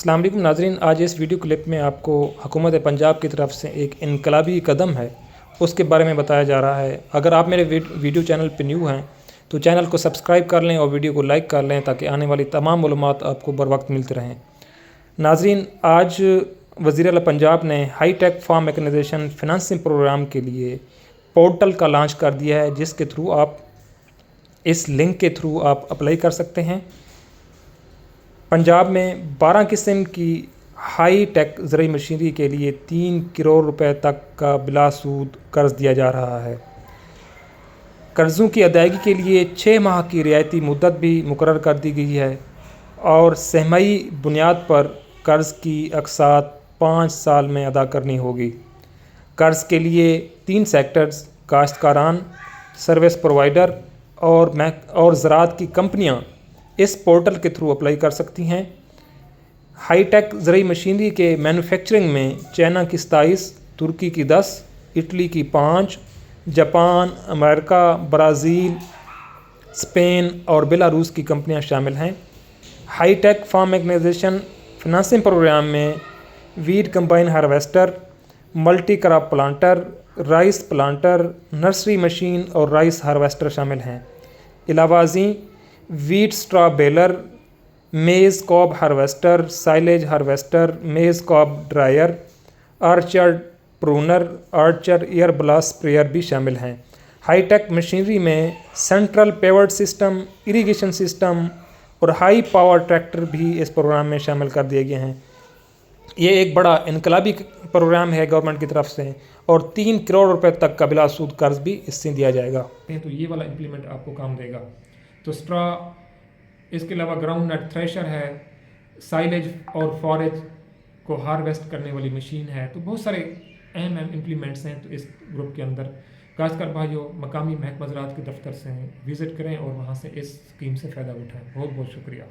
अस्सलाम वालेकुम नाज़रीन, आज इस वीडियो क्लिप में आपको हुकूमत पंजाब की तरफ से एक इनकलाबी कदम है उसके बारे में बताया जा रहा है। अगर आप मेरे वीडियो चैनल पर न्यू हैं तो चैनल को सब्सक्राइब कर लें और वीडियो को लाइक कर लें ताकि आने वाली तमाम मालूमात आपको बर वक्त मिलते रहें। नाज़रीन, आज वज़ीर आला पंजाब ने high tech farm mechanisation financing programme के लिए पोर्टल का लॉन्च कर दिया है, जिसके थ्रू आप इस लिंक के थ्रू आप अप्लाई कर सकते हैं। पंजाब में 12 किस्म की हाई टेक ज़रूरी मशीनरी के लिए 3 करोड़ रुपए तक का बिला सूद कर्ज़ दिया जा रहा है। कर्ज़ों की अदायगी के लिए 6 माह की रियायती मुद्दत भी मुकर्रर कर दी गई है और सहमाही बुनियाद पर कर्ज़ की अक़सात 5 साल में अदा करनी होगी। कर्ज़ के लिए 3 सेक्टर्स काश्तकारान, सर्विस प्रोवाइडर और ज़राअत की कंपनियां इस पोर्टल के थ्रू अप्लाई कर सकती हैं। हाई टेक ज़रूरी मशीनरी के मैन्युफैक्चरिंग में चाइना की 27, तुर्की की 10, इटली की 5, जापान, अमेरिका, ब्राज़ील, स्पेन और बेलारूस की कंपनियां शामिल हैं। High tech farm mechanisation financing programme में wheat combine harvester, multi crop planter, rice planter, nursery machine और राइस हार्वेस्टर शामिल हैं। इलावाजी wheat straw baler, maize cob harvester, silage harvester, maize cob dryer, orchard pruner, orchard air blast sprayer भी शामिल हैं। High take machinery में central पेवर्ड system, irrigation system और high power tractor भी इस प्रोग्राम में शामिल कर दिए गए हैं। ये एक बड़ा इनकलाबी प्रोग्राम है गवर्नमेंट की तरफ से और 3 करोड़ रुपए तक का बिला सूद कर्ज भी इससे दिया जाएगा। तो ये वाला इम्प्लीमेंट आपको काम देगा। तो स्ट्रॉ, इसके अलावा ग्राउंड नट थ्रेशर है, साइलेज और फॉरेज को हार्वेस्ट करने वाली मशीन है। तो बहुत सारे अहम इम्प्लीमेंट्स हैं। तो इस ग्रुप के अंदर काश्तकार भाइयों मकामी महकमा ज़राअत के दफ्तर से विज़िट करें और वहाँ से इस स्कीम से फ़ायदा उठाएँ। बहुत बहुत शुक्रिया।